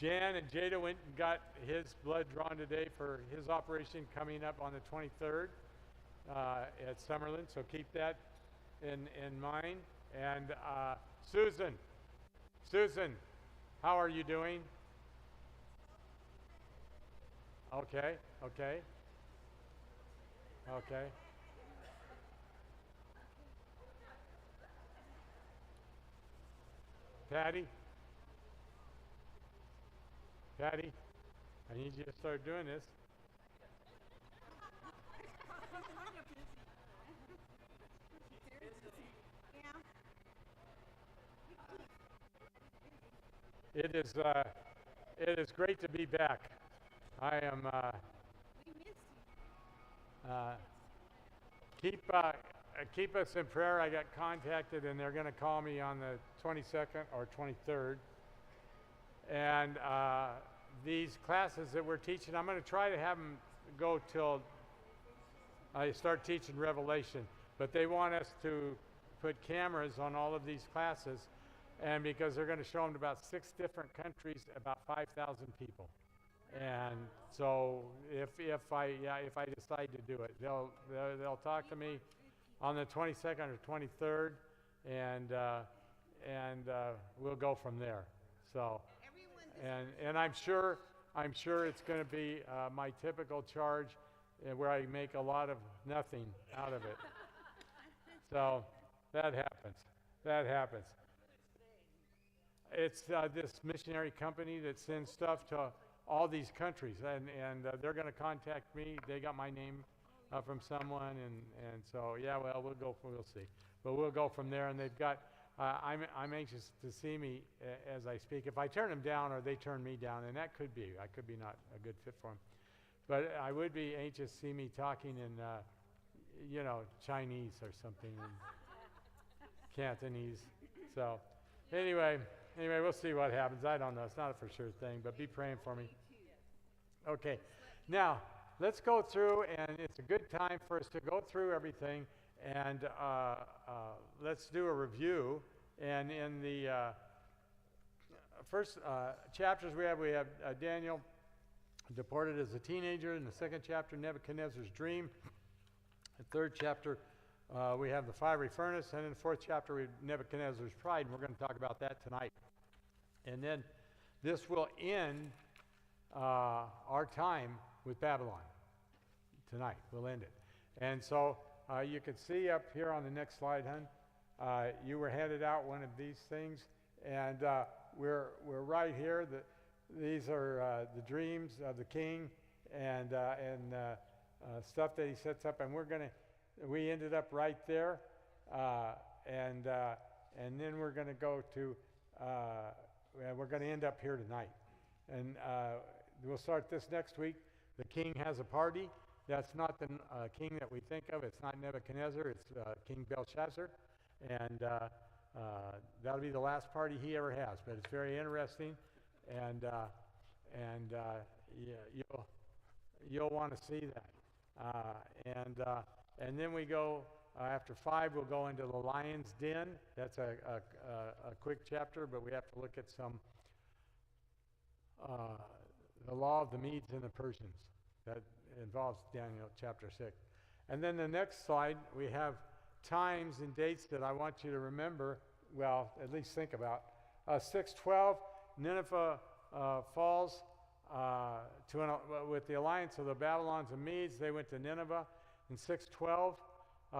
Jan and Jada went and got his blood drawn today for his operation coming up on the 23rd at Summerlin. So keep that in mind. And Susan, how are you doing? Okay, okay, okay. Patty, Patty, I need you to start doing this. It is, uh, it is great to be back. I am, uh, keep, keep us in prayer. I got contacted and they're going to call me on the 22nd or 23rd. And these classes that we're teaching, I'm going to try to have them go till I start teaching Revelation. But they want us to put cameras on all of these classes, and because they're going to show them to about 6 different countries, about 5,000 people. And so if I decide to do it, they'll talk to me on the 22nd or 23rd, and we'll go from there. So, and I'm sure it's going to be my typical charge, where I make a lot of nothing out of it. So that happens. That happens. It's this missionary company that sends stuff to all these countries, and they're going to contact me. They got my name from someone, and so yeah, well, we'll see, but we'll go from there. And they've got. I'm anxious to see me as I speak. If I turn them down or they turn me down, and that could be, I could be not a good fit for them. But I would be anxious to see me talking in, Chinese or something, Cantonese. So anyway, we'll see what happens. I don't know. It's not a for sure thing, but be praying for me. Okay. Now, let's go through, and it's a good time for us to go through everything, and let's do a review. And in the first chapters we have Daniel deported as a teenager. In the second chapter, Nebuchadnezzar's dream. The third chapter, we have the fiery furnace. And in the fourth chapter, we have Nebuchadnezzar's pride. And we're going to talk about that tonight. And then this will end our time with Babylon. Tonight, we'll end it. And so you can see up here on the next slide, hon, you were handed out one of these things. And we're right here. These are the dreams of the king and stuff that he sets up, and we ended up right there, and then we're going to go to we're going to end up here tonight, and we'll start this next week. The king has a party. That's not the king that we think of. It's not Nebuchadnezzar. It's King Belshazzar, and that'll be the last party he ever has. But it's very interesting. And yeah, you'll want to see that. And then we go after 5. We'll go into the lion's den. That's a quick chapter, but we have to look at some the law of the Medes and the Persians that involves Daniel chapter 6. And then the next slide, we have times and dates that I want you to remember. Well, at least think about 612. Nineveh falls with the alliance of the Babylons and Medes. They went to Nineveh in 612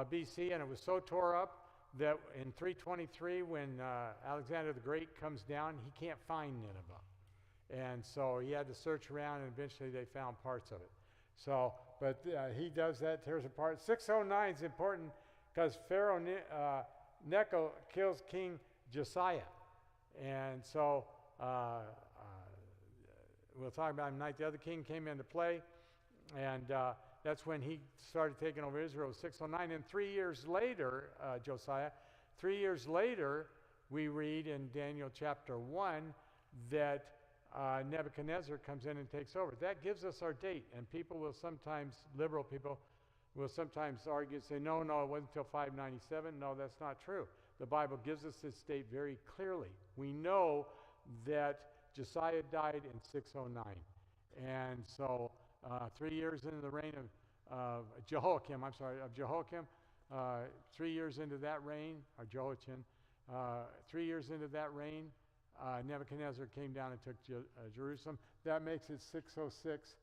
BC, and it was so tore up that in 323, when Alexander the Great comes down, he can't find Nineveh. And so he had to search around, and eventually they found parts of it. So, but he does that, tears apart. 609 is important because Pharaoh Necho kills King Josiah. And so we'll talk about him tonight. The other king came into play, and that's when he started taking over Israel, 609. And 3 years later, Josiah, 3 years later, we read in Daniel chapter 1 that Nebuchadnezzar comes in and takes over. That gives us our date, and people will sometimes, liberal people, will sometimes argue and say, no, it wasn't until 597. No, that's not true. The Bible gives us this date very clearly. We know that Josiah died in 609. And so 3 years into the reign of Jehoiakim, 3 years into that reign, or Jehoiachin, 3 years into that reign, Nebuchadnezzar came down and took Jerusalem. That makes it 606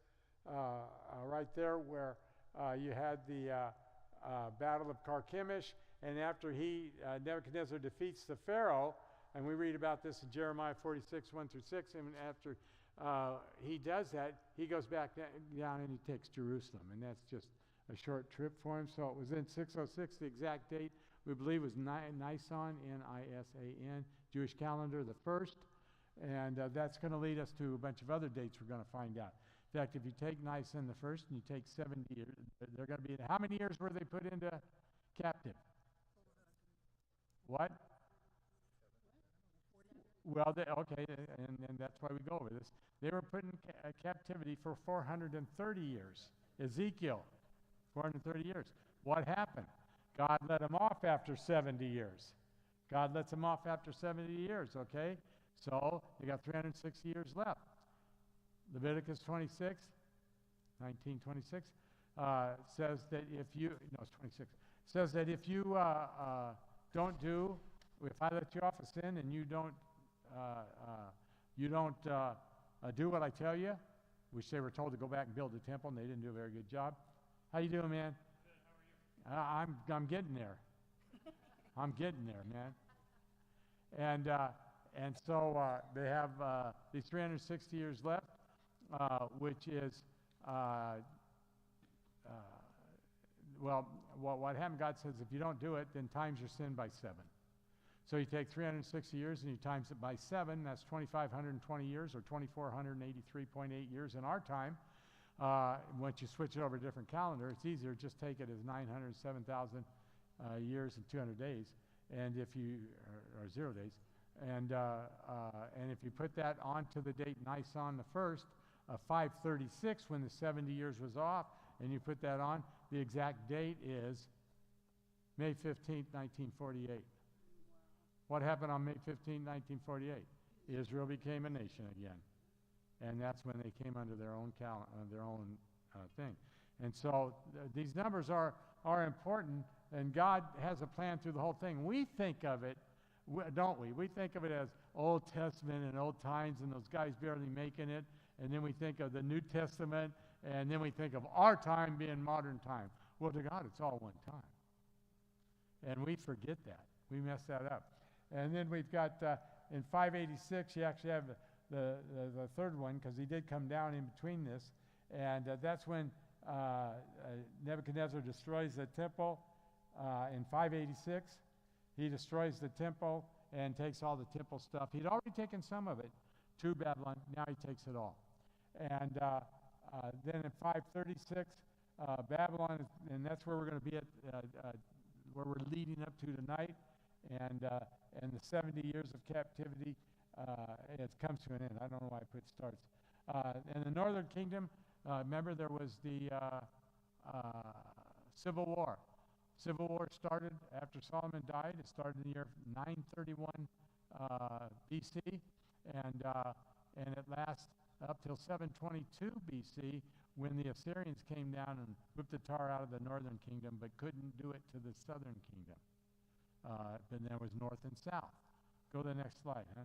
right there, where you had the Battle of Carchemish. And after Nebuchadnezzar defeats the Pharaoh, and we read about this in Jeremiah 46, 1 through 6, and after he does that, he goes back down and he takes Jerusalem. And that's just a short trip for him. So it was in 606, the exact date, we believe, was Nisan, N-I-S-A-N, Jewish calendar, the first. And that's going to lead us to a bunch of other dates we're going to find out. In fact, if you take Nisan the first and you take 70 years, they're going to be, how many years were they put into captive? What? Well, okay, and that's why we go over this. They were put in captivity for 430 years. Ezekiel, 430 years. What happened? God let them off after 70 years. God lets them off after 70 years, okay? So you got 360 years left. Leviticus 26, 1926, says that if you, no, it's 26, says that if you don't do, if I let you off a sin and you don't do what I tell you, which they were told to go back and build the temple, and they didn't do a very good job. How you doing, man? Good. How are you? I'm getting there. I'm getting there, man. And so they have these 360 years left, which is well, what happened? God says if you don't do it, then times your sin by 7. So you take 360 years and you times it by 7, that's 2,520 years, or 2,483.8 years in our time. Once you switch it over to a different calendar, it's easier. Just take it as 907,000 years and 200 days, and if you, or 0 days. And if you put that onto the date Nisan the 1st of 536, when the 70 years was off, and you put that on, the exact date is May 15th, 1948. What happened on May 15, 1948? Israel became a nation again. And that's when they came under their own thing. And so these numbers are important, and God has a plan through the whole thing. We think of it, don't we? We think of it as Old Testament and old times and those guys barely making it. And then we think of the New Testament, and then we think of our time being modern time. Well, to God, it's all one time. And we forget that. We mess that up. And then we've got, in 586, you actually have the third one, because he did come down in between this. And that's when Nebuchadnezzar destroys the temple in 586. He destroys the temple and takes all the temple stuff. He'd already taken some of it to Babylon. Now he takes it all. And then in 536, Babylon, and that's where we're going to be at, where we're leading up to tonight. And the 70 years of captivity, it comes to an end. I don't know why I put starts. In the northern kingdom, remember there was the Civil War. Civil War started after Solomon died. It started in the year 931 BC, and it lasts up till 722 BC, when the Assyrians came down and whipped the tar out of the northern kingdom, but couldn't do it to the southern kingdom. Then there was north and south. Go to the next slide, huh?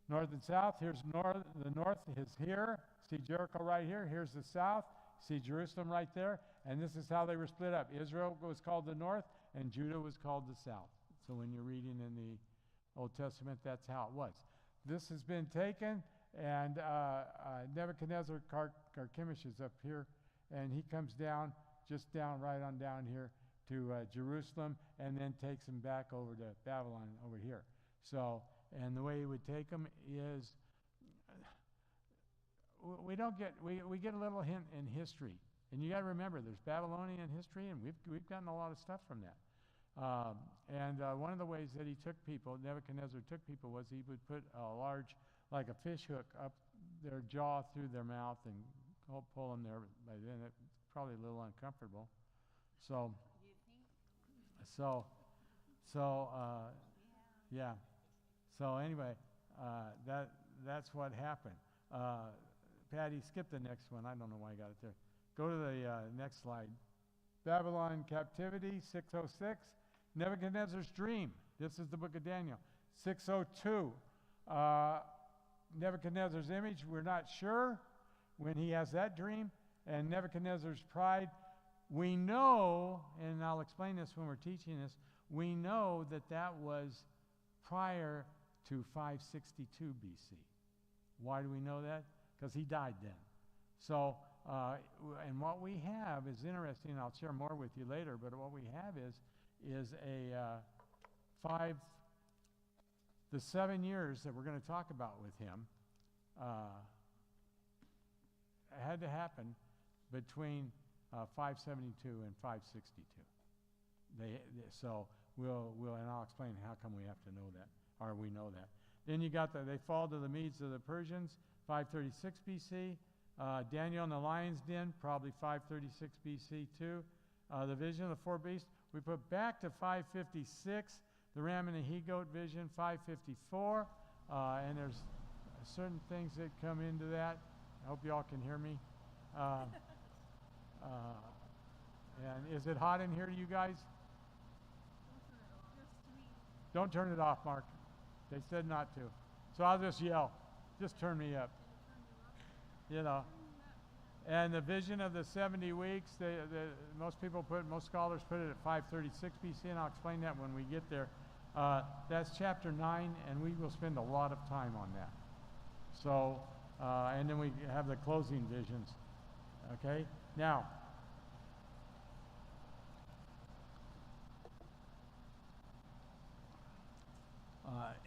North and south. Here's the north is here. See Jericho right here. Here's the south. See Jerusalem right there. And this is how they were split up. Israel was called the north, and Judah was called the south. So when you're reading in the Old Testament, that's how it was. This has been taken, and Nebuchadnezzar, Carchemish is up here, and he comes down, just down, right on down here to Jerusalem, and then takes them back over to Babylon over here. So, and the way he would take them is, we get a little hint in history. And you got to remember, there's Babylonian history, and we've gotten a lot of stuff from that. One of the ways that he took people, Nebuchadnezzar took people, was he would put a large, like a fish hook, up their jaw through their mouth and pull them there. By then, it's probably a little uncomfortable. Yeah. So anyway, that's what happened. Patty, skip the next one. I don't know why I got it there. Go to the next slide. Babylon captivity, 606. Nebuchadnezzar's dream. This is the book of Daniel. 602. Nebuchadnezzar's image, we're not sure when he has that dream. And Nebuchadnezzar's pride. We know, and I'll explain this when we're teaching this, we know that that was prior to 562 BC. Why do we know that? Because he died then. So, and what we have is interesting, and I'll share more with you later, but what we have is the 7 years that we're going to talk about with him had to happen between 572 and 562. So and I'll explain how come we have to know that, or we know that. Then you got they fall to the Medes of the Persians, 536 BC. Daniel in the lion's den, probably 536 BC too. The vision of the four beasts, we put back to 556. The ram and the he-goat vision, 554. And there's certain things that come into that. I hope you all can hear me. And is it hot in here to you guys? Don't turn it off, Mark. They said not to. So I'll just yell. Just turn me up. You know. And the vision of the 70 weeks, most scholars put it at 536 BC, and I'll explain that when we get there. That's chapter 9, and we will spend a lot of time on that. So, and then we have the closing visions. Okay? Now,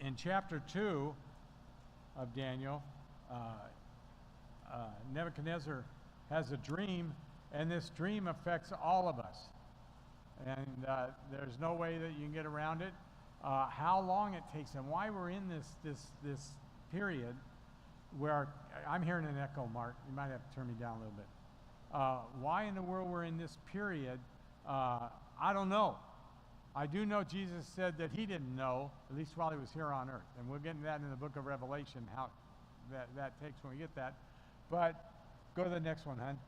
in chapter 2 of Daniel, Nebuchadnezzar has a dream, and this dream affects all of us. And there's no way that you can get around it. How long it takes and why we're in this period where I'm hearing an echo, Mark. You might have to turn me down a little bit. Why in the world we're in this period, I don't know. I do know Jesus said that he didn't know, at least while he was here on earth. And we'll get into that in the book of Revelation, how that takes when we get that. But go to the next one, hon.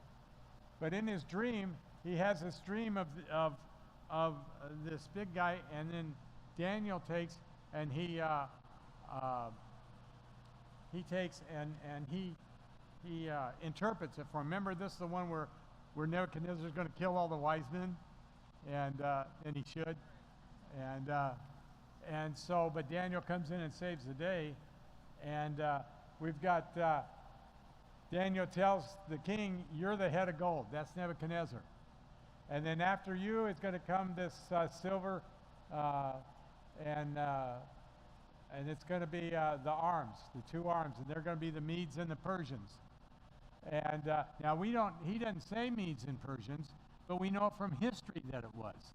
But in his dream, he has this dream of this big guy, and then Daniel takes and he interprets it for him. Remember, this is the one where Nebuchadnezzar is going to kill all the wise men, and he should. And so, but Daniel comes in and saves the day, and we've got Daniel tells the king, "You're the head of gold." That's Nebuchadnezzar. And then after you, it's going to come this silver, and it's going to be the arms, the two arms, and they're going to be the Medes and the Persians. And now he doesn't say Medes and Persians, but we know from history that it was.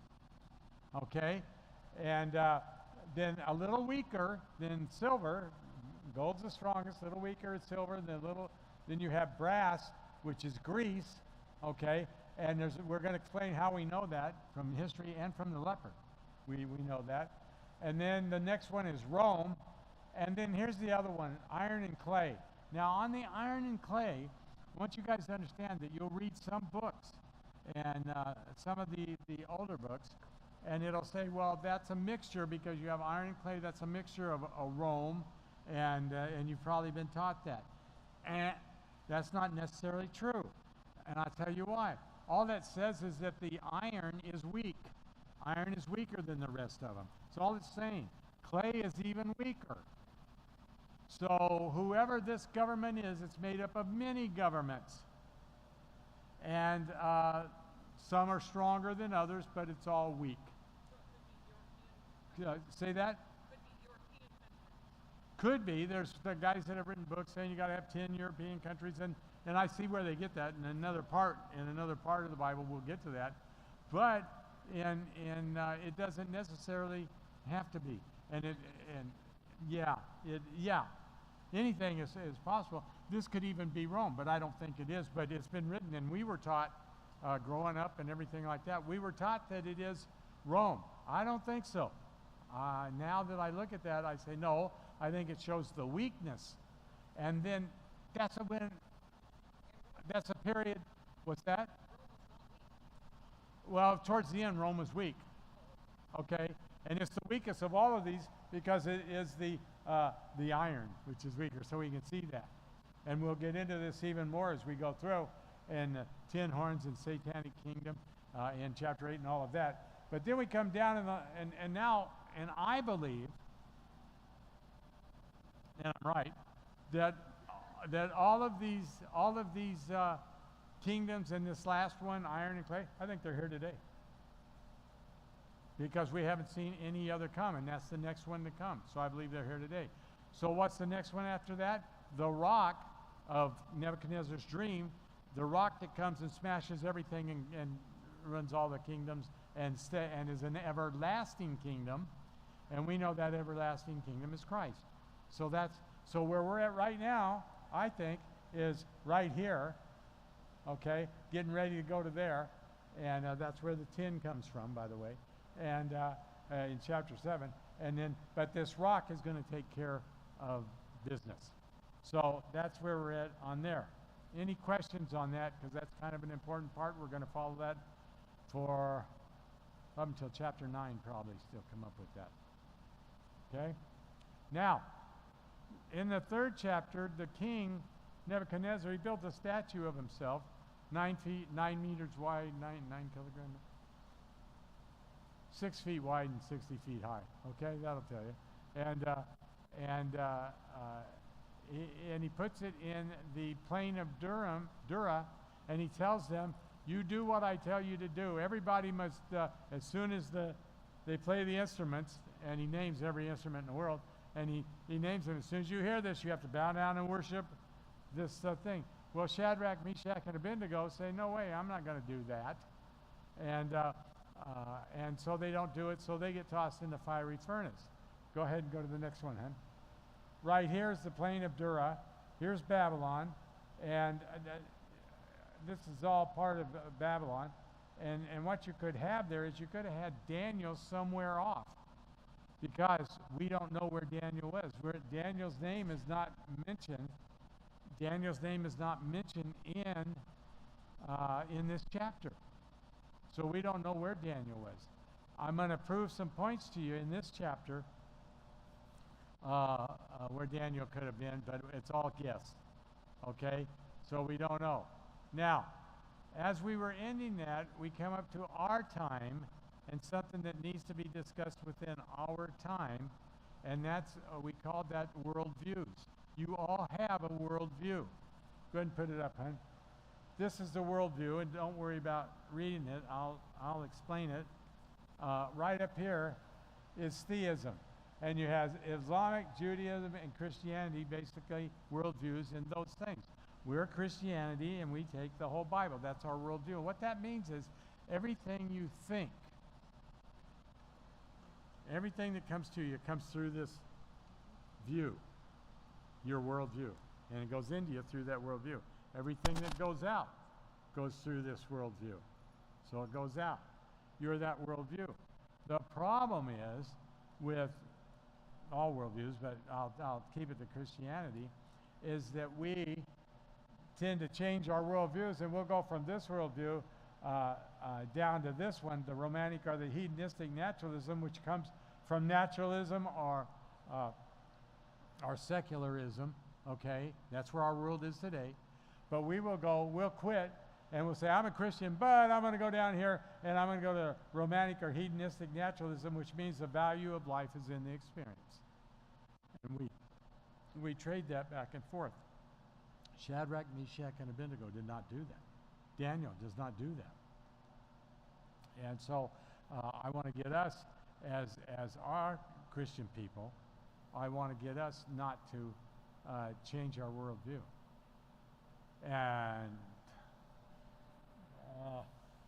Okay? And then a little weaker than silver, gold's the strongest, a little weaker is silver, then you have brass, which is Greece, okay? And we're going to explain how we know that from history and from the leopard. We know that. And then the next one is Rome. And then here's the other one, iron and clay. Now on the iron and clay, I want you guys to understand that you'll read some books, and some of the older books, and it'll say, well, that's a mixture because you have iron and clay, that's a mixture of Rome, and you've probably been taught that. And that's not necessarily true. And I'll tell you why. All that says is that the iron is weak. Iron is weaker than the rest of them. That's all it's saying. Clay is even weaker. So whoever this government is, it's made up of many governments. And some are stronger than others, but it's all weak. Say that? Could be. There's the guys that have written books saying you got to have 10 European countries, and I see where they get that in another part of the Bible. We'll get to that, but it doesn't necessarily have to be. Anything is possible. This could even be Rome, but I don't think it is. But it's been written, and we were taught growing up and everything like that. We were taught that it is Rome. I don't think so. Now that I look at that, I say, no, I think it shows the weakness. And then that's a period, what's that? Well, towards the end, Rome was weak, okay? And it's the weakest of all of these because it is the iron, which is weaker, so we can see that. And we'll get into this even more as we go through in 10 horns and satanic kingdom in chapter 8 and all of that. But then we come down and now, and I believe, and I'm right, that all of these kingdoms and this last one, iron and clay, I think they're here today. Because we haven't seen any other come, and that's the next one to come. So I believe they're here today. So what's the next one after that? The rock of Nebuchadnezzar's dream, the rock that comes and smashes everything and runs all the kingdoms and is an everlasting kingdom. And we know that everlasting kingdom is Christ. So where we're at right now, I think, is right here, okay, getting ready to go to there. And that's where the 10 comes from, by the way, and in chapter 7. And then, but this rock is going to take care of business. So that's where we're at on there. Any questions on that? Because that's kind of an important part. We're going to follow that for up until chapter 9, probably still come up with that. Okay? Now, in the 3rd chapter, the king, Nebuchadnezzar, he built a statue of himself, 9 feet, 9 meters wide, 9 kilograms, 6 feet wide and 60 feet high. Okay, that'll tell you. And he puts it in the plain of Dura, and he tells them, you do what I tell you to do. Everybody must, as soon as they play the instruments, and he names every instrument in the world, and he names them, as soon as you hear this, you have to bow down and worship this thing. Well, Shadrach, Meshach, and Abednego say, no way, I'm not going to do that. And so they don't do it, so they get tossed in the fiery furnace. Go ahead and go to the next one, hon. Right here is the plain of Dura. Here's Babylon. And this is all part of Babylon. And what you could have there is you could have had Daniel somewhere off. Because we don't know where Daniel was. Daniel's name is not mentioned. Daniel's name is not mentioned in this chapter. So we don't know where Daniel was. I'm going to prove some points to you in this chapter where Daniel could have been, but it's all guess. Okay? So we don't know. Now, as we were ending that, we come up to our time and something that needs to be discussed within our time, and that's, we call that worldviews. You all have a worldview. Go ahead and put it up, hon. This is the worldview, and don't worry about reading it. I'll explain it. Right up here is theism. And you have Islamic, Judaism, and Christianity, basically worldviews in those things. We're Christianity, and we take the whole Bible. That's our worldview. And what that means is everything you think, everything that comes to you comes through this view, your worldview. And it goes into you through that worldview. Everything that goes out goes through this worldview. So it goes out. You're that worldview. The problem is with all worldviews, but I'll keep it to Christianity, is that we tend to change our worldviews, and we'll go from this worldview down to this one, the romantic or the hedonistic naturalism, which comes from naturalism or secularism, okay? That's where our world is today. But we'll quit, and we'll say, I'm a Christian, but I'm going to go down here, and I'm going to go to romantic or hedonistic naturalism, which means the value of life is in the experience. And we trade that back and forth. Shadrach, Meshach, and Abednego did not do that. Daniel does not do that. And so I want to get us, as our Christian people, I want to get us not to change our worldview. And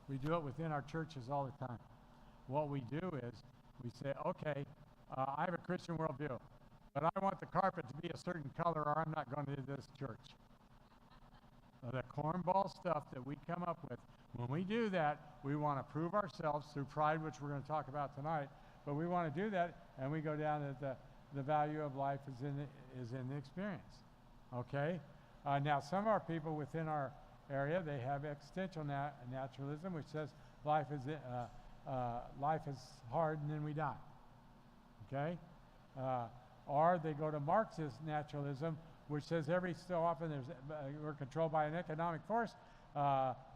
we do it within our churches all the time. What we do is we say, okay, I have a Christian worldview, but I want the carpet to be a certain color or I'm not going to this church. The cornball stuff that we come up with, when we do that, we want to prove ourselves through pride, which we're going to talk about tonight. But we want to do that, and we go down that the value of life is in the experience. Okay? Now, some of our people within our area, they have existential naturalism, which says life is hard and then we die. Okay? Or they go to Marxist naturalism, which says every so often we're controlled by an economic force.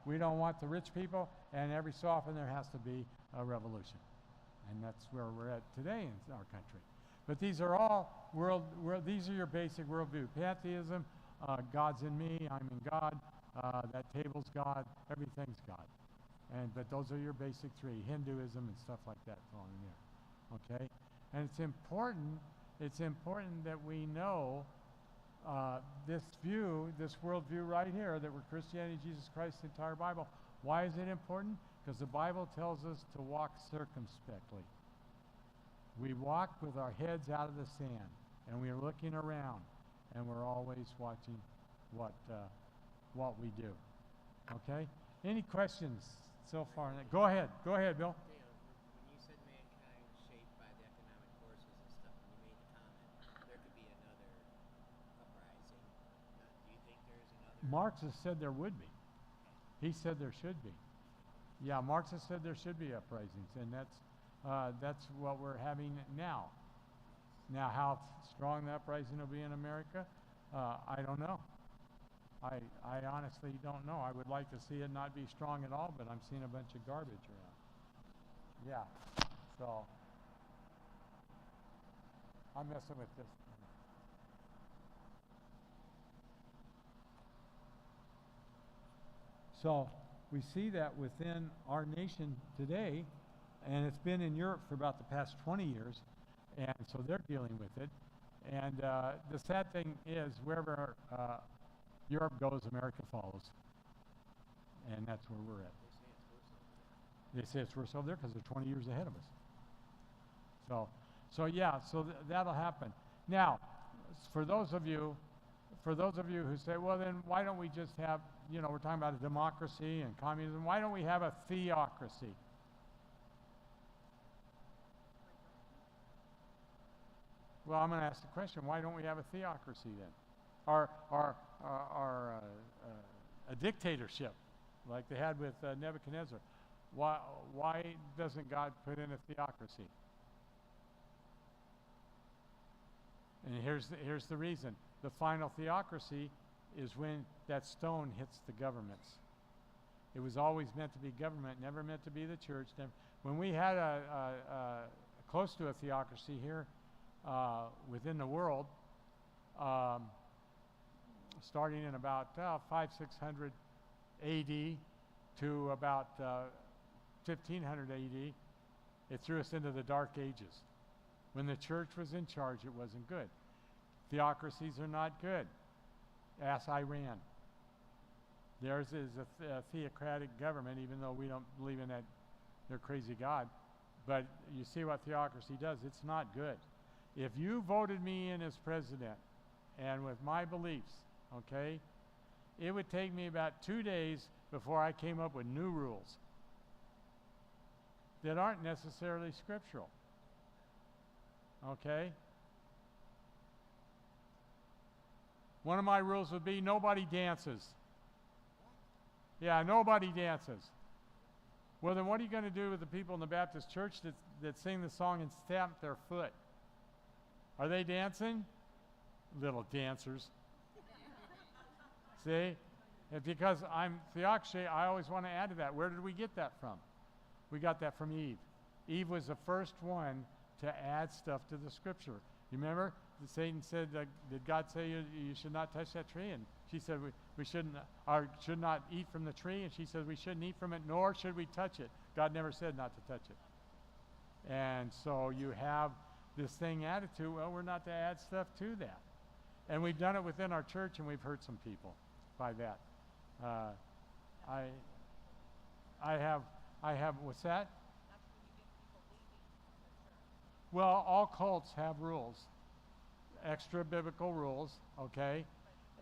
We don't want the rich people, and every so often there has to be a revolution. And that's where we're at today in our country. But these are all these are your basic worldview. Pantheism, God's in me, I'm in God, that table's God, everything's God. But those are your basic three, Hinduism and stuff like that thrown in there. Okay? And it's important that we know this worldview right here, that we're Christianity, Jesus Christ, the entire Bible. Why is it important? Because the Bible tells us to walk circumspectly. We walk with our heads out of the sand, and we're looking around, and we're always watching what we do. Okay? Any questions so far? Go ahead, Bill. When you said mankind shaped by the economic forces and stuff, and you made the comment, there could be another uprising. Do you think there's another? Marxist said there would be. He said there should be. Yeah, Marxist said there should be uprisings, and that's what we're having now. Now, how strong the uprising will be in America, I don't know. I honestly don't know. I would like to see it not be strong at all, but I'm seeing a bunch of garbage around. Yeah, so I'm messing with this. So we see that within our nation today, and it's been in Europe for about the past 20 years, and so they're dealing with it. And the sad thing is, wherever Europe goes, America follows. And that's where we're at. They say it's worse over there because they're 20 years ahead of us. So that'll happen. Now, for those of you who say, well, then why don't we just have, we're talking about a democracy and communism, why don't we have a theocracy? Well, I'm going to ask the question, why don't we have a theocracy then? Or a dictatorship, like they had with Nebuchadnezzar. Why doesn't God put in a theocracy? And here's the reason. The final theocracy is when that stone hits the governments. It was always meant to be government, never meant to be the church. When we had close to a theocracy here within the world, starting in about 500-600 AD to about 1500 AD, it threw us into the Dark Ages. When the church was in charge, it wasn't good. Theocracies are not good. Ask Iran. Theirs is a theocratic government, even though we don't believe in that, their crazy God. But you see what theocracy does. It's not good. If you voted me in as president, and with my beliefs, okay, it would take me about 2 days before I came up with new rules that aren't necessarily scriptural. Okay? One of my rules would be nobody dances. Yeah, nobody dances. Well, then what are you going to do with the people in the Baptist church that sing the song and stamp their foot? Are they dancing? Little dancers. See? And because I'm theocracy, I always want to add to that. Where did we get that from? We got that from Eve. Eve was the first one to add stuff to the scripture. You remember? Satan said, did God say you should not touch that tree? And she said we shouldn't, or should not eat from the tree. And she said we shouldn't eat from it, nor should we touch it. God never said not to touch it. And so you have this thing attitude, well, we're not to add stuff to that. And we've done it within our church, and we've hurt some people by that. I have, what's that? Well, all cults have rules, extra biblical rules, okay,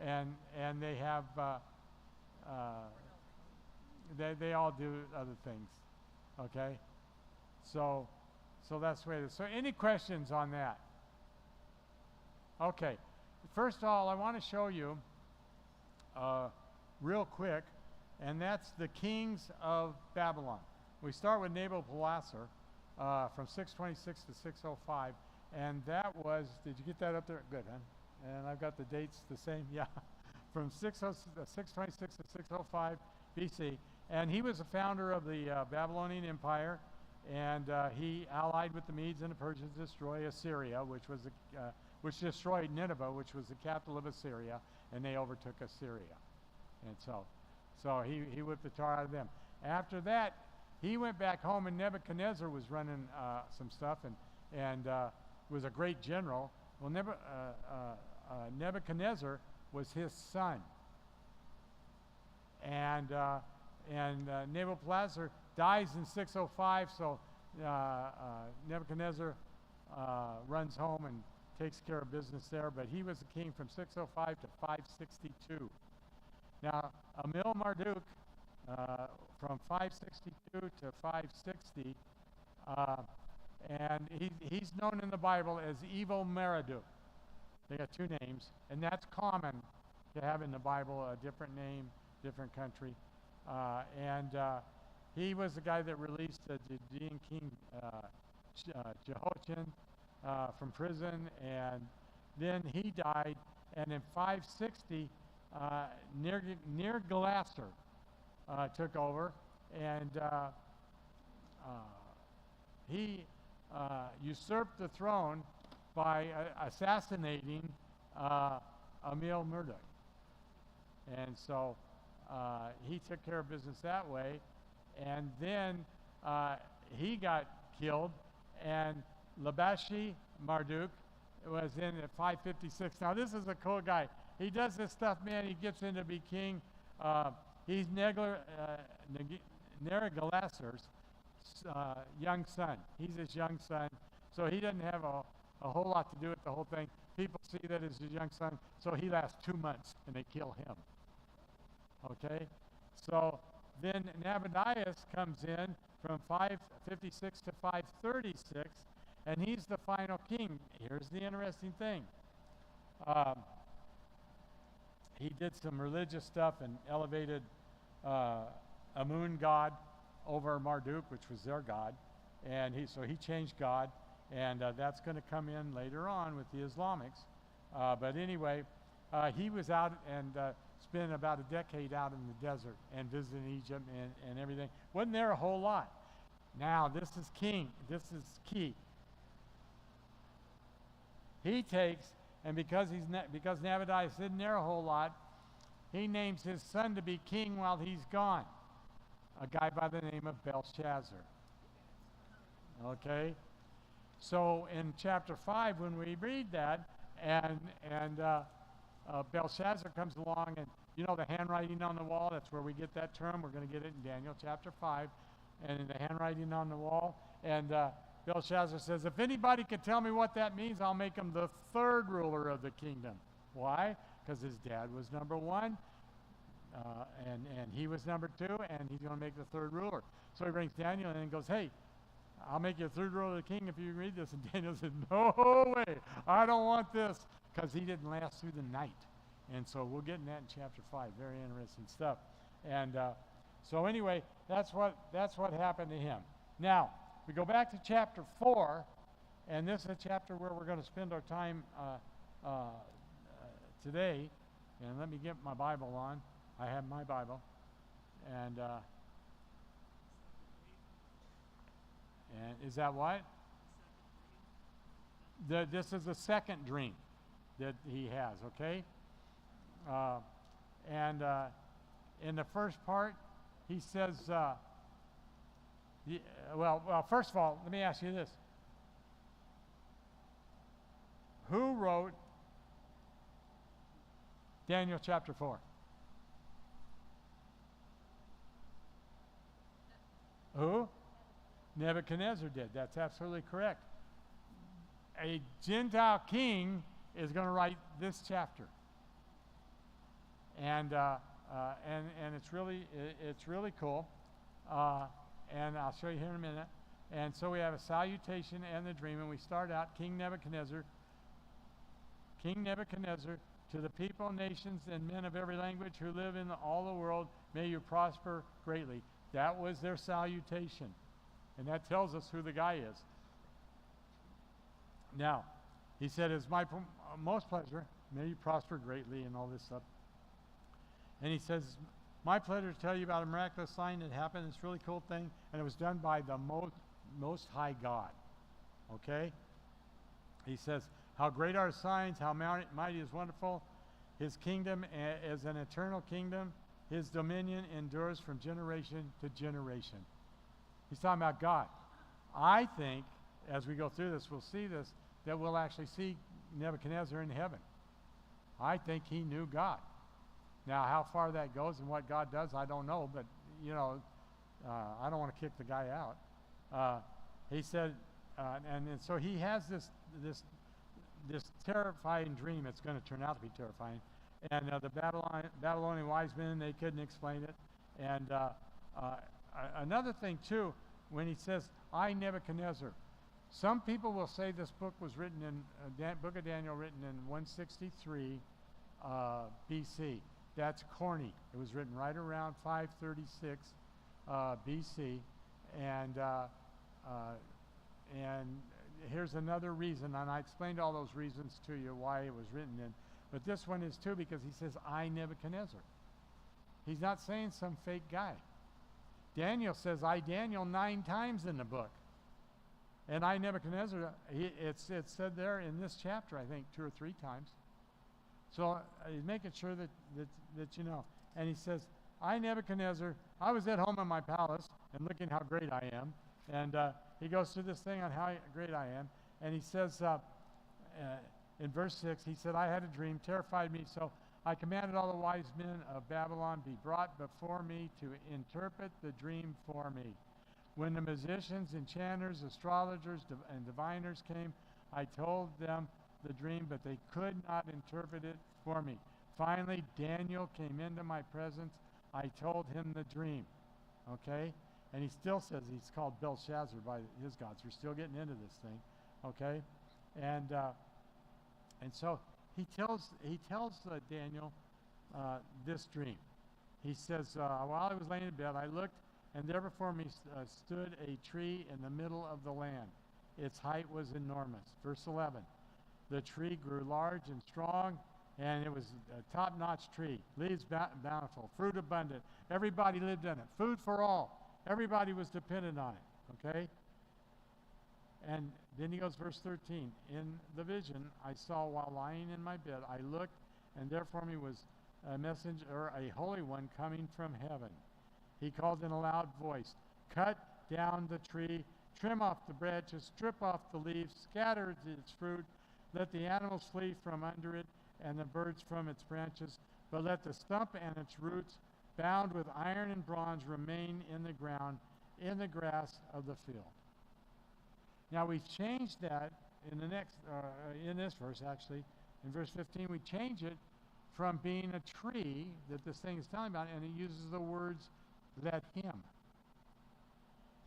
and they have they all do other things, okay. So So that's the way it is. So any questions on that? Okay. First of all, I want to show you real quick, and that's the kings of Babylon. We start with Nabopolassar from 626 to 605, and that was, did you get that up there? Good, huh? And I've got the dates the same, yeah, from 626 to 605 BC. And he was the founder of the Babylonian Empire, and he allied with the Medes and the Persians to destroy Assyria, which destroyed Nineveh, which was the capital of Assyria, and they overtook Assyria. And so he whipped the tar out of them. After that, he went back home, and Nebuchadnezzar was running some stuff, and was a great general. Well, Nebuchadnezzar was his son, and Nabopolassar dies in 605. So Nebuchadnezzar runs home and takes care of business there. But he was the king from 605 to 562. Now, Amil Marduk, from 562 to 560, and he's known in the Bible as Evil Merodach. They got two names, and that's common to have in the Bible, a different name, different country. He was the guy that released the Judean king Jehoiachin from prison, and then he died, and in 560, Nergal-Shazzar took over, and he usurped the throne by assassinating Amil Marduk. And so he took care of business that way, and then he got killed, and Labashi Marduk was in at 556. Now this is a cool guy. He does this stuff, man. He gets in to be king. He's Nergal-Shazzar's young son. He's his young son. So he doesn't have a whole lot to do with the whole thing. People see that as his young son. So he lasts 2 months and they kill him. Okay? So then Nabonidus comes in from 556 to 536, and he's the final king. Here's the interesting thing. He did some religious stuff and elevated a moon god over Marduk, which was their god, and he changed God, and that's going to come in later on with the Islamics. But anyway, he was out and spent about a decade out in the desert and visiting Egypt and everything. Wasn't there a whole lot. Now this is king. This is key. He takes, and because Nabonidus isn't there a whole lot, he names his son to be king while he's gone. A guy by the name of Belshazzar. Okay? So in chapter 5, when we read that, and Belshazzar comes along, and you know the handwriting on the wall, that's where we get that term. We're going to get it in Daniel chapter 5, and in the handwriting on the wall. And Belshazzar says, if anybody can tell me what that means, I'll make him the third ruler of the kingdom. Why? Because his dad was number one, and he was number two, and he's going to make the third ruler. So he brings Daniel in and goes, hey, I'll make you the third ruler of the king if you read this. And Daniel said, no way, I don't want this, because he didn't last through the night. And so we'll get in that in chapter 5. Very interesting stuff. And so anyway, that's what happened to him. Now, we go back to chapter 4, and this is a chapter where we're going to spend our time today. And let me get my Bible on. I have my Bible. And is that what? This is the second dream that he has, okay? In the first part, he says, well, first of all, let me ask you this. Who wrote Daniel chapter 4? Who? Nebuchadnezzar did. That's absolutely correct. A Gentile king is going to write this chapter, and it's really cool. And I'll show you here in a minute. And so we have a salutation and the dream, and we start out, King Nebuchadnezzar, to the people, nations, and men of every language who live in all the world, may you prosper greatly. That was their salutation. And that tells us who the guy is. Now, he said, it's my most pleasure, may you prosper greatly, and all this stuff. And he says, my pleasure to tell you about a miraculous sign that happened, this really cool thing, and it was done by the most high God. Okay? He says, how great are his signs, how mighty is wonderful. His kingdom is an eternal kingdom. His dominion endures from generation to generation. He's talking about God. I think, as we go through this, we'll see this, that we'll actually see Nebuchadnezzar in heaven. I think he knew God. Now, how far that goes and what God does, I don't know, but, you know, I don't want to kick the guy out. He said, and so he has this terrifying dream. It's going to turn out to be terrifying. And the Babylonian wise men, they couldn't explain it. And another thing, too, when he says, I, Nebuchadnezzar, some people will say this book was written in, Book of Daniel written in 163 BC. That's corny. It was written right around 536 BC. And here's another reason, and I explained all those reasons to you why it was written in. But this one is too, because he says, I, Nebuchadnezzar. He's not saying some fake guy. Daniel says, I, Daniel, 9 times in the book. And I, Nebuchadnezzar, it's said there in this chapter, I think, 2 or 3 times. So he's making sure that you know. And he says, I, Nebuchadnezzar, I was at home in my palace and looking how great I am. And he goes through this thing on how great I am. And he says, in verse 6, he said, I had a dream, terrified me, so I commanded all the wise men of Babylon be brought before me to interpret the dream for me. When the musicians, enchanters, astrologers, and diviners came, I told them the dream, but they could not interpret it for me. Finally, Daniel came into my presence. I told him the dream. Okay? And he still says he's called Belshazzar by his gods. We're still getting into this thing. Okay? And so he tells Daniel this dream. He says, while I was laying in bed, I looked, and there before me stood a tree in the middle of the land. Its height was enormous. Verse 11. The tree grew large and strong, and it was a top-notch tree. Leaves bountiful, fruit abundant. Everybody lived in it. Food for all. Everybody was dependent on it. Okay? And then he goes, verse 13. In the vision I saw while lying in my bed, I looked, and there for me was a messenger, or a holy one, coming from heaven. He called in a loud voice, cut down the tree, trim off the branches, strip off the leaves, scatter its fruit, let the animals flee from under it, and the birds from its branches, but let the stump and its roots, bound with iron and bronze, remain in the ground, in the grass of the field. Now we've changed that in the next, in this verse actually, in verse 15, we change it from being a tree that this thing is telling about, and it uses the words, let him.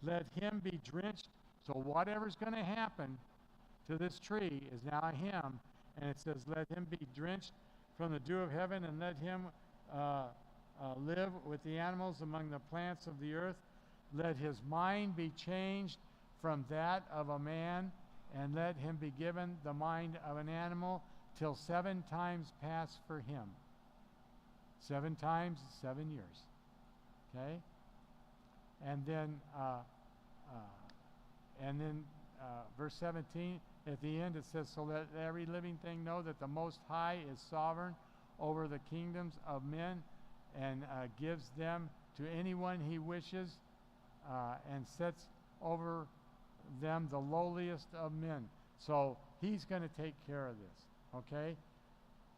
Let him be drenched. So whatever's going to happen to this tree is now him. And it says, let him be drenched from the dew of heaven, and let him live with the animals among the plants of the earth. Let his mind be changed from that of a man, and let him be given the mind of an animal, till 7 times pass for him. 7 times, 7 years. Okay? And then verse 17, at the end it says, so let every living thing know that the Most High is sovereign over the kingdoms of men, and gives them to anyone he wishes, and sets over them the lowliest of men. So he's going to take care of this. Okay?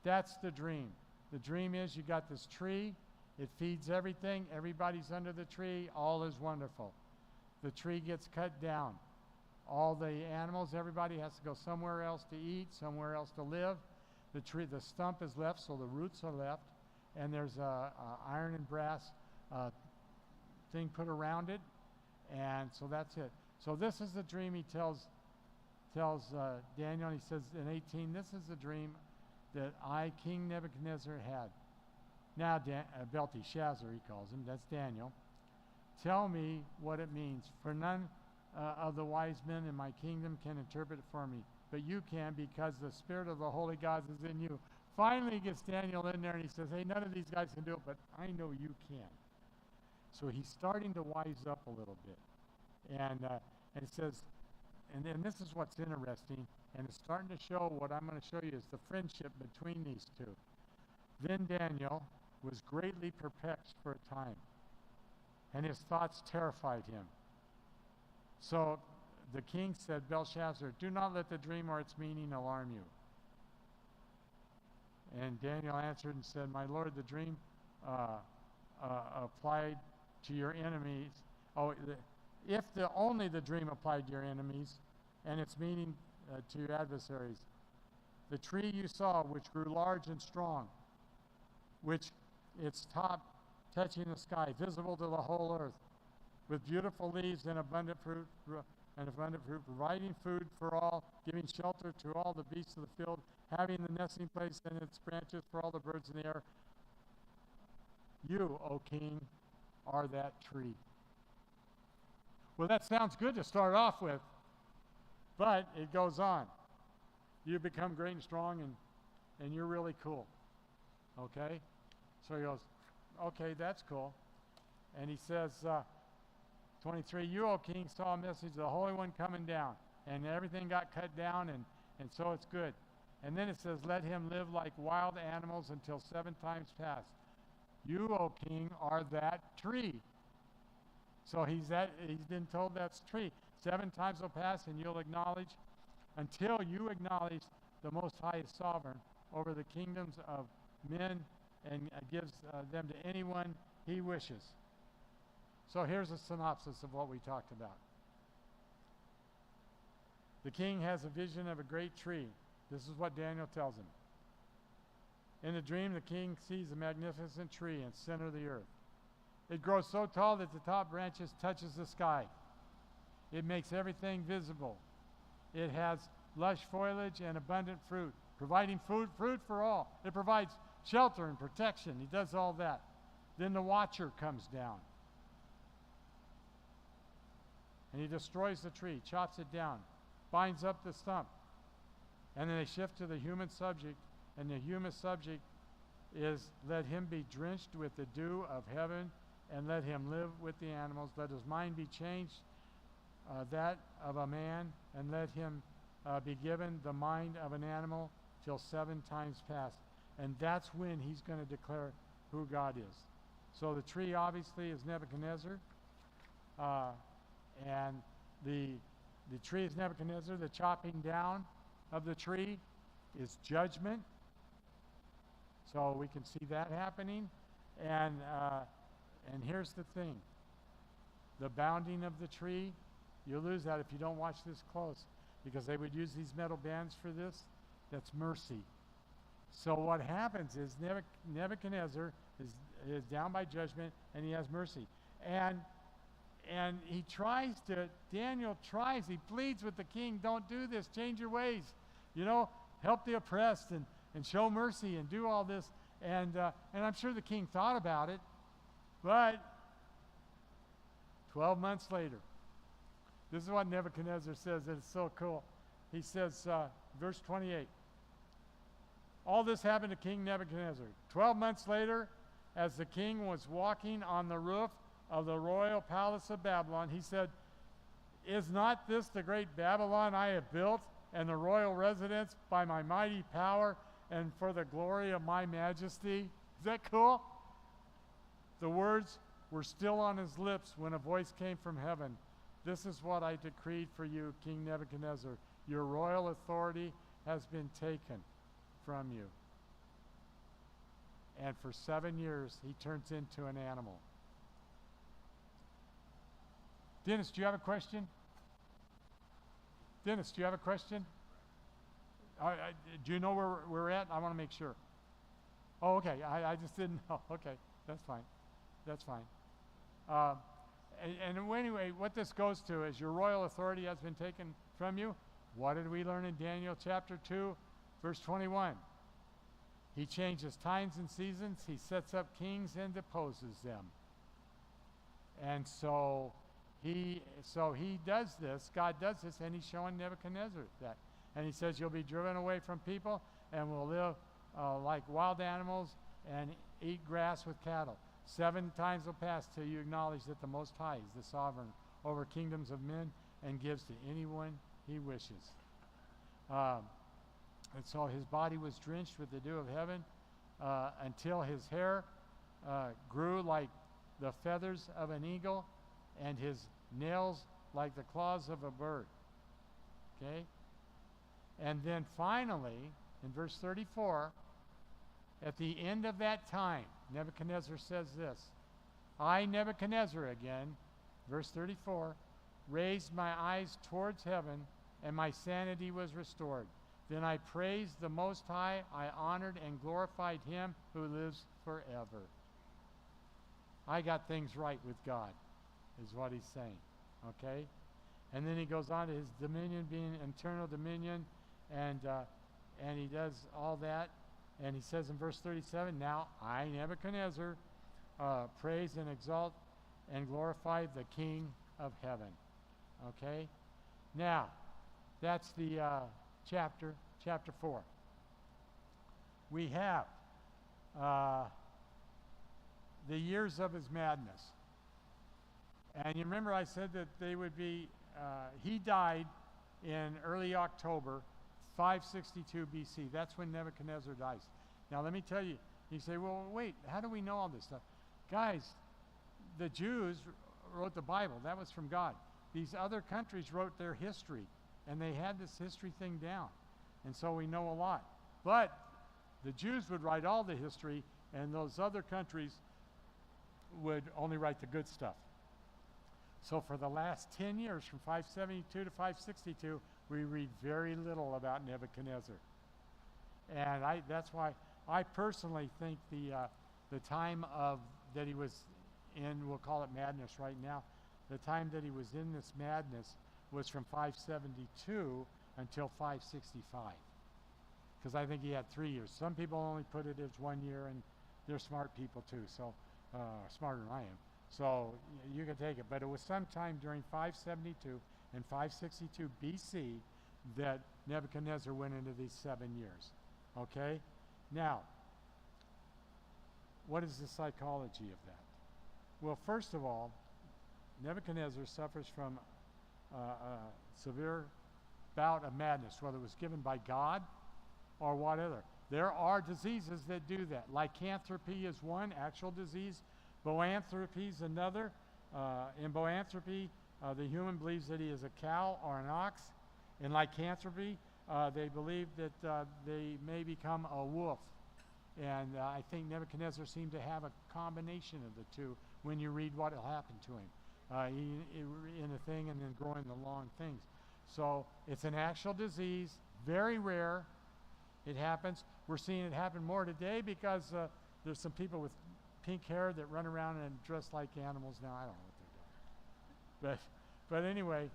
That's the dream. The dream is you got this tree. It feeds everything. Everybody's under the tree. All is wonderful. The tree gets cut down. All the animals, everybody has to go somewhere else to eat, somewhere else to live. The stump is left, so the roots are left. And there's a iron and brass thing put around it. And so that's it. So this is the dream he tells Daniel. He says in 18, this is the dream that I, King Nebuchadnezzar, had. Now, Belteshazzar, he calls him, that's Daniel. Tell me what it means, for none of the wise men in my kingdom can interpret it for me, but you can, because the Spirit of the holy gods is in you. Finally, he gets Daniel in there and he says, hey, none of these guys can do it, but I know you can. So he's starting to wise up a little bit. And it says, and then this is what's interesting, and it's starting to show what I'm going to show you is the friendship between these two. Then Daniel was greatly perplexed for a time, and his thoughts terrified him. So the king said, Belshazzar, do not let the dream or its meaning alarm you. And Daniel answered and said, my lord, the dream applied to your enemies. If only the dream applied to your enemies, and its meaning to your adversaries. The tree you saw, which grew large and strong, which its top touching the sky, visible to the whole earth, with beautiful leaves and abundant fruit, providing food for all, giving shelter to all the beasts of the field, having the nesting place in its branches for all the birds in the air. You, O king, are that tree. Well, that sounds good to start off with, but it goes on. You become great and strong, and you're really cool. Okay? So he goes, okay, that's cool. And he says, 23, you, O king, saw a message of the Holy One coming down, and everything got cut down, and so it's good. And then it says, let him live like wild animals until 7 times pass. You, O king, are that tree. So he's been told that's tree. 7 times will pass, and you'll acknowledge, until you acknowledge the Most High is sovereign over the kingdoms of men and gives them to anyone he wishes. So here's a synopsis of what we talked about. The king has a vision of a great tree. This is what Daniel tells him. In the dream, the king sees a magnificent tree in the center of the earth. It grows so tall that the top branches touches the sky. It makes everything visible. It has lush foliage and abundant fruit, providing fruit for all. It provides shelter and protection. He does all that. Then the watcher comes down. And he destroys the tree, chops it down, binds up the stump. And then they shift to the human subject, and the human subject is, let him be drenched with the dew of heaven, and let him live with the animals. Let his mind be changed, that of a man, and let him be given the mind of an animal till 7 times pass. And that's when he's going to declare who God is. So the tree obviously is Nebuchadnezzar, and the tree is Nebuchadnezzar. The chopping down of the tree is judgment. So we can see that happening. And here's the thing. The bounding of the tree, you lose that if you don't watch this close, because they would use these metal bands for this. That's mercy. So what happens is Nebuchadnezzar is down by judgment, and he has mercy. And he Daniel tries, he pleads with the king, don't do this, change your ways. Help the oppressed and show mercy and do all this. And I'm sure the king thought about it, but 12 months later, this is what Nebuchadnezzar says, and it's so cool. He says, verse 28, all this happened to King Nebuchadnezzar. 12 months later, as the king was walking on the roof of the royal palace of Babylon, he said, is not this the great Babylon I have built, and the royal residence by my mighty power and for the glory of my majesty? Is that cool? The words were still on his lips when a voice came from heaven. This is what I decreed for you, King Nebuchadnezzar. Your royal authority has been taken from you. And for 7 years, he turns into an animal. Dennis, do you have a question? Dennis, do you have a question? Do you know where we're at? I want to make sure. Oh, okay. I just didn't know. Okay, that's fine. That's fine. and anyway, what this goes to is your royal authority has been taken from you. What did we learn in Daniel chapter 2, verse 21? He changes times and seasons. He sets up kings and deposes them. And so he does this. God does this, and he's showing Nebuchadnezzar that. And he says, you'll be driven away from people and will live like wild animals and eat grass with cattle. 7 times will pass till you acknowledge that the Most High is the sovereign over kingdoms of men and gives to anyone he wishes. And so his body was drenched with the dew of heaven until his hair grew like the feathers of an eagle and his nails like the claws of a bird. Okay? And then finally, in verse 34, at the end of that time, Nebuchadnezzar says this, I, Nebuchadnezzar again, verse 34, raised my eyes towards heaven, and my sanity was restored. Then I praised the Most High, I honored and glorified him who lives forever. I got things right with God, is what he's saying, okay? And then he goes on to his dominion being eternal dominion, and he does all that. And he says in verse 37, now I, Nebuchadnezzar, praise and exalt and glorify the King of heaven. Okay? Now, that's the chapter 4. We have the years of his madness. And you remember I said that they would be, he died in early October, 562 BC. That's when Nebuchadnezzar dies. Now let me tell you, you say, well, wait, how do we know all this stuff? Guys, the Jews wrote the Bible. That was from God. These other countries wrote their history, and they had this history thing down. And so we know a lot. But the Jews would write all the history, and those other countries would only write the good stuff. So for the last 10 years, from 572 to 562, we read very little about Nebuchadnezzar. And that's why I personally think the time that he was in, we'll call it madness right now, the time that he was in this madness was from 572 until 565. Because I think he had 3 years. Some people only put it as 1 year, and they're smart people too, so smarter than I am. So you can take it. But it was sometime during 572 and 562 BC that Nebuchadnezzar went into these 7 years. Okay? Now, what is the psychology of that? Well, first of all, Nebuchadnezzar suffers from a severe bout of madness, whether it was given by God or whatever. There are diseases that do that. Lycanthropy is one actual disease. Boanthropy is another. In boanthropy, the human believes that he is a cow or an ox. In lycanthropy, they believe that they may become a wolf. And I think Nebuchadnezzar seemed to have a combination of the two when you read what will happen to him. In a thing and then growing the long things. So it's an actual disease, very rare. It happens. We're seeing it happen more today because there's some people with pink hair that run around and dress like animals. Now, I don't know what they're doing. But anyway,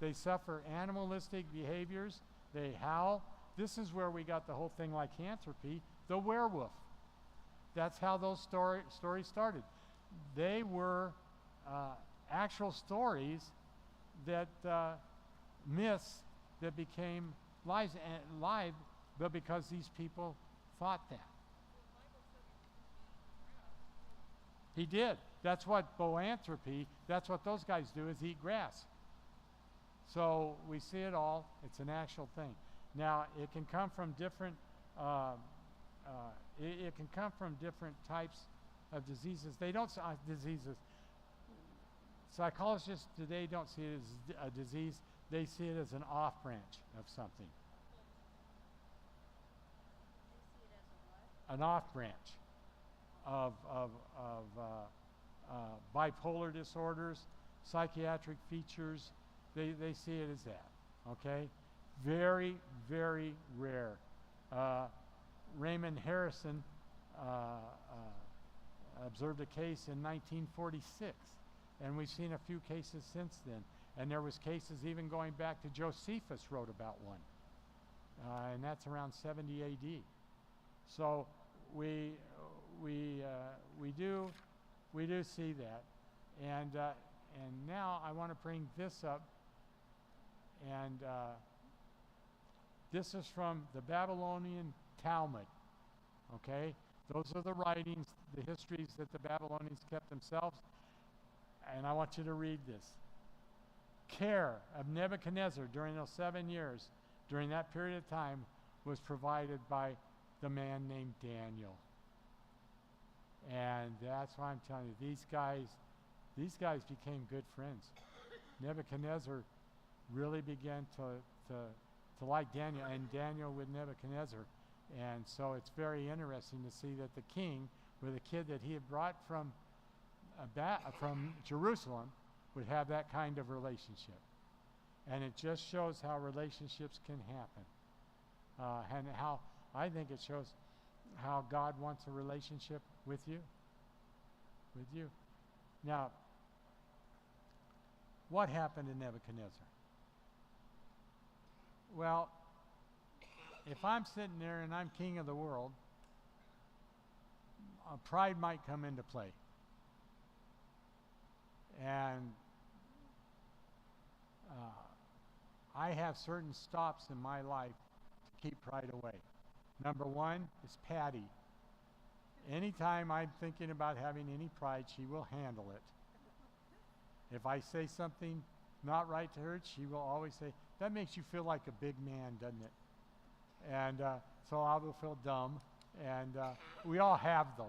they suffer animalistic behaviors. They howl. This is where we got the whole thing lycanthropy, the werewolf. That's how those stories started. They were actual stories that myths that became live, but because these people thought that. He did. That's what boanthropy, that's what those guys do, is eat grass. So we see it all. It's an actual thing. Now, it can come from different it can come from different types of diseases. They don't diseases. Psychologists today don't see it as a disease. They see it as an off branch of something. An off branch of bipolar disorders, psychiatric features. They see it as that. Okay, very, very rare. Raymond Harrison observed a case in 1946, And we've seen a few cases since then. And there was cases even going back to Josephus wrote about one. And that's around 70 AD. So we do see that. And now I want to bring this up. And this is from the Babylonian Talmud. Okay? Those are the writings, the histories that the Babylonians kept themselves. And I want you to read this. Care of Nebuchadnezzar during those 7 years, during that period of time, was provided by the man named Daniel. And that's why I'm telling you, these guys became good friends. Nebuchadnezzar really began to like Daniel, and Daniel with Nebuchadnezzar. And so it's very interesting to see that the king, with a kid that he had brought from Jerusalem, would have that kind of relationship. And it just shows how relationships can happen. And how I think it shows how God wants a relationship with you. With you. Now, what happened to Nebuchadnezzar? Well, if I'm sitting there and I'm king of the world, pride might come into play. And I have certain stops in my life to keep pride away. Number one is Patty. Anytime I'm thinking about having any pride, she will handle it. If I say something not right to her, she will always say, that makes you feel like a big man, doesn't it? And so I will feel dumb. And we all have those.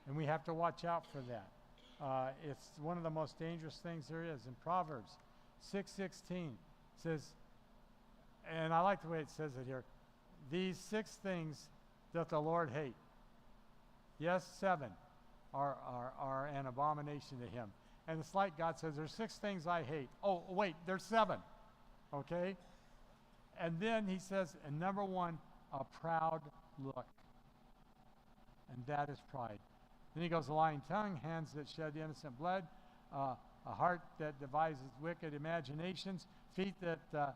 And we have to watch out for that. It's one of the most dangerous things there is. In Proverbs 6:16 says, and I like the way it says it here, these 6 things doth the Lord hate. Yes, 7 are an abomination to him. And it's like God says, there's 6 things I hate. Oh, wait, there's 7. Okay? And then he says, and number 1, a proud look. And that is pride. Then he goes, a lying tongue, hands that shed innocent blood, a heart that devises wicked imaginations, feet that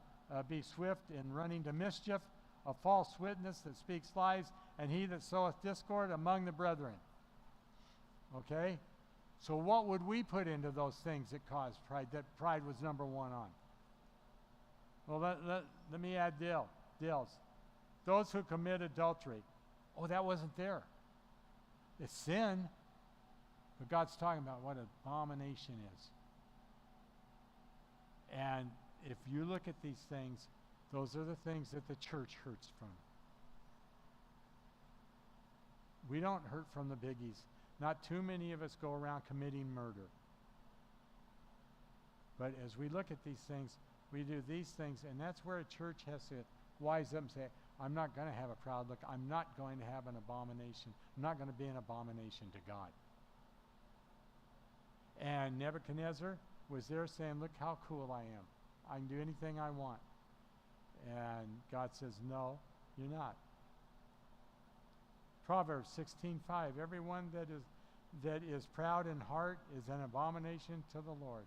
be swift in running to mischief, a false witness that speaks lies, and he that soweth discord among the brethren. Okay? So what would we put into those things that cause pride, that pride was number 1 on? Well, let me add Dale's. Those who commit adultery. Oh, that wasn't there. It's sin. But God's talking about what abomination is. And if you look at these things, those are the things that the church hurts from. We don't hurt from the biggies. Not too many of us go around committing murder. But as we look at these things, we do these things, and that's where a church has to wise up and say, I'm not going to have a proud look. I'm not going to have an abomination. I'm not going to be an abomination to God. And Nebuchadnezzar was there saying, look how cool I am. I can do anything I want. And God says, no, you're not. Proverbs 16:5, everyone that is proud in heart is an abomination to the Lord.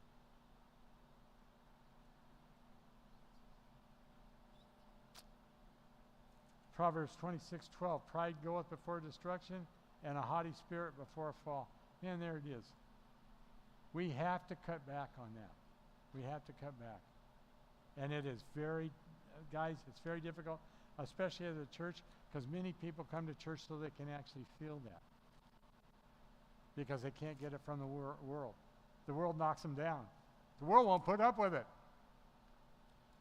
Proverbs 26:12, pride goeth before destruction, and a haughty spirit before a fall. And there it is. We have to cut back on that. We have to cut back. And it is very, guys, it's very difficult, especially as a church, because many people come to church so they can actually feel that. Because they can't get it from the world. The world knocks them down. The world won't put up with it.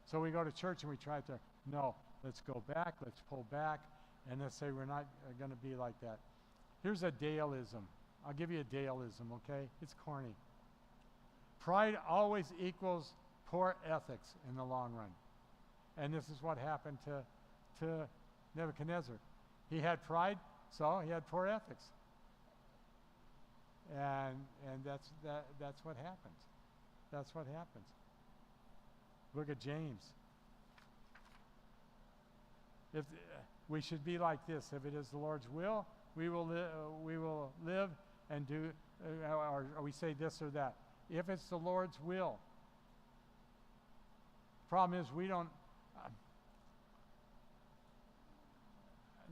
So we go to church and we try to, no, let's go back, let's pull back, and let's say we're not going to be like that. Here's a Daleism. I'll give you a Daleism, okay? It's corny. Pride always equals poor ethics in the long run. And this is what happened to Nebuchadnezzar. He had pride, so he had poor ethics. And that's what happens. That's what happens. Look at James. If we should be like this, if it is the Lord's will, we will live and do, or we say this or that. if it's the Lord's will. Problem is, we don't.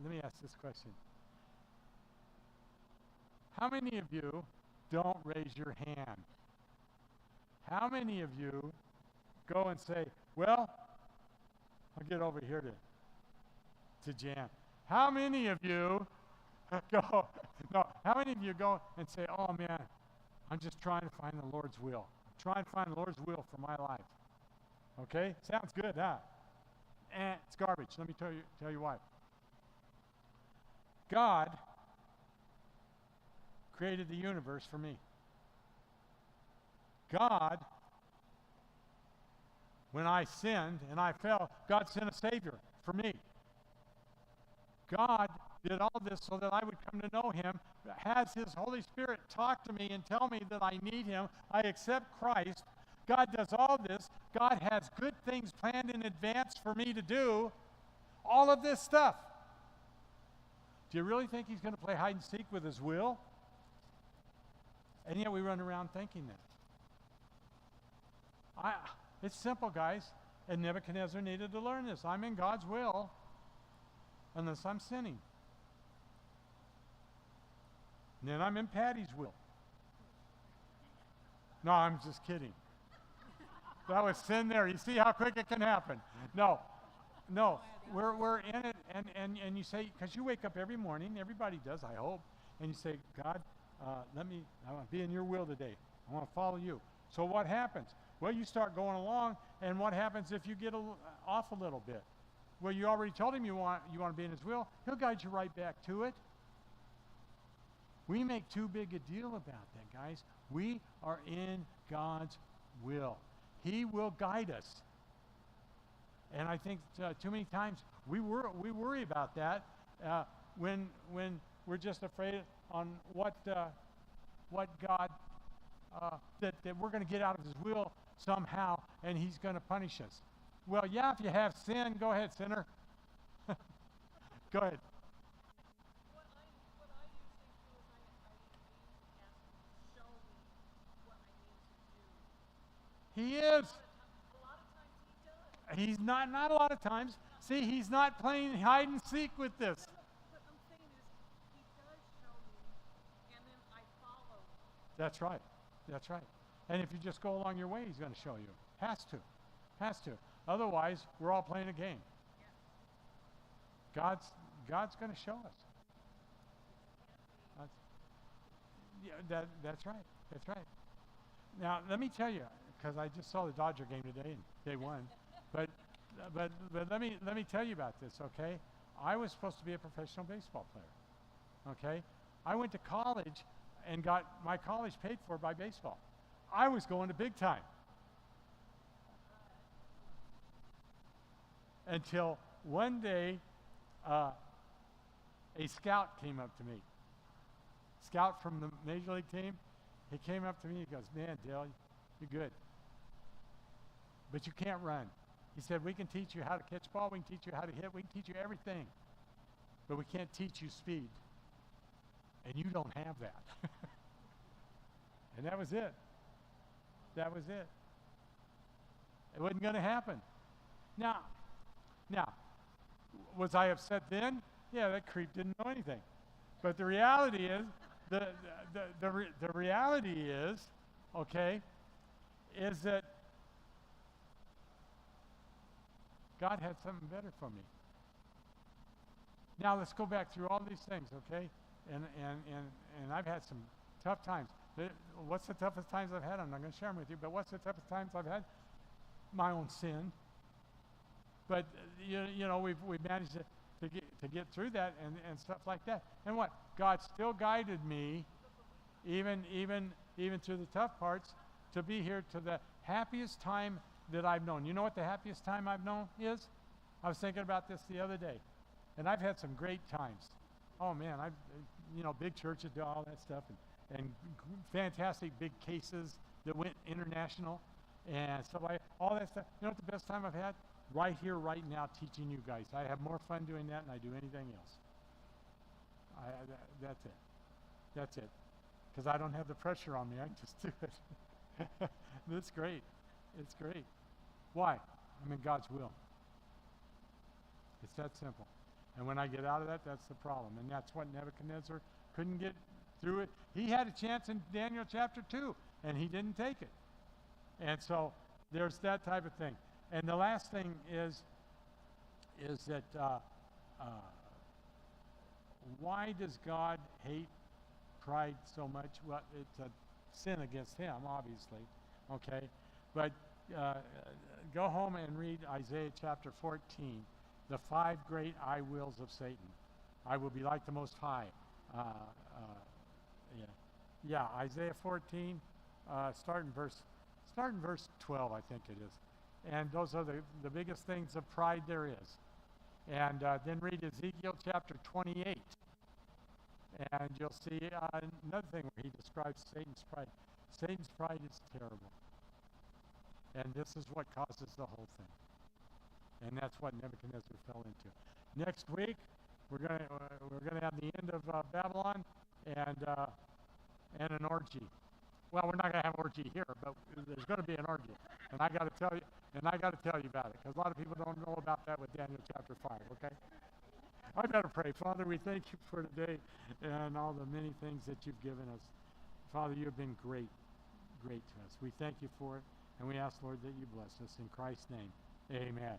Let me ask this question. How many of you don't raise your hand? How many of you go and say, well, I'll get over here to Jan. How many of you go, no, how many of you go and say, oh man, I'm just trying to find the Lord's will. I'm trying to find the Lord's will for my life. Okay? Sounds good, huh? It's garbage. Let me tell you why. God created the universe for me. God, when I sinned and I fell, God sent a Savior for me. God did all this so that I would come to know Him, has His Holy Spirit talk to me and tell me that I need Him. I accept Christ. God does all this. God has good things planned in advance for me to do. All of this stuff. Do you really think He's going to play hide and seek with His will? And yet we run around thinking that. It's simple, guys. And Nebuchadnezzar needed to learn this. I'm in God's will unless I'm sinning. And then I'm in Patty's will. No, I'm just kidding. That was sin there. You see how quick it can happen. No. We're in it, and you say, because you wake up every morning, everybody does, I hope, and you say, God, I want to be in your will today. I want to follow you. So what happens? Well, you start going along, and what happens if you get off a little bit? Well, you already told him you want to be in his will. He'll guide you right back to it. We make too big a deal about that, guys. We are in God's will. He will guide us. And I think too many times we worry about that when we're just afraid on what God that we're going to get out of His will somehow, and He's going to punish us. Well, yeah, if you have sin, go ahead, sinner. Go ahead. What I usually do is I ask Him to show me what I need to do. He is. A lot of times He does. He's not a lot of times. See, He's not playing hide and seek with this. What I'm saying is He does show me, and then I follow. That's right. That's right. And if you just go along your way, He's going to show you. Has to. Otherwise, we're all playing a game. Yeah. God's going to show us. That's right. That's right. Now, let me tell you, because I just saw the Dodger game today and they won. But let me tell you about this, okay? I was supposed to be a professional baseball player. Okay? I went to college and got my college paid for by baseball. I was going to big time. Until one day, a scout came up to me. Scout from the Major League team. He came up to me, he goes, man, Dale, you're good. But you can't run. He said, we can teach you how to catch ball, we can teach you how to hit, we can teach you everything. But we can't teach you speed. And you don't have that. And that was it. That was it. It wasn't going to happen. Now, was I upset then? Yeah, that creep didn't know anything. But the reality is, the reality is, okay, is that God had something better for me. Now let's go back through all these things, okay? And I've had some tough times. What's the toughest times I've had? I'm not going to share them with you, but what's the toughest times I've had? My own sin. But you know, we've managed to get through that and stuff like that. And what? God still guided me, even through the tough parts, to be here to the happiest time that I've known. You know what the happiest time I've known is? I was thinking about this the other day, and I've had some great times. Oh man, big churches do all that stuff, and fantastic big cases that went international and stuff like all that stuff. You know what the best time I've had? Right here, right now, teaching you guys. I have more fun doing that than I do anything else. That's it. Because I don't have the pressure on me. I just do it. That's great. It's great. Why? I'm in God's will. It's that simple. And when I get out of that, that's the problem. And that's what Nebuchadnezzar couldn't get through it. He had a chance in Daniel chapter 2, and he didn't take it. And so there's that type of thing. And the last thing is that why does God hate pride so much? Well, it's a sin against him, obviously. Okay? But go home and read Isaiah chapter 14, the 5 great I wills of Satan. I will be like the Most High. Yeah, Isaiah 14, start in verse 12, I think it is. And those are the biggest things of pride there is. And then read Ezekiel chapter 28. And you'll see another thing where he describes Satan's pride. Satan's pride is terrible. And this is what causes the whole thing. And that's what Nebuchadnezzar fell into. Next week, we're gonna have the end of Babylon and an orgy. Well, we're not gonna have an orgy here, but there's gonna be an orgy. And I gotta tell you about it, because a lot of people don't know about that with Daniel chapter 5, okay? I better pray. Father, we thank you for today and all the many things that you've given us. Father, you have been great, great to us. We thank you for it, and we ask, Lord, that you bless us. In Christ's name, amen.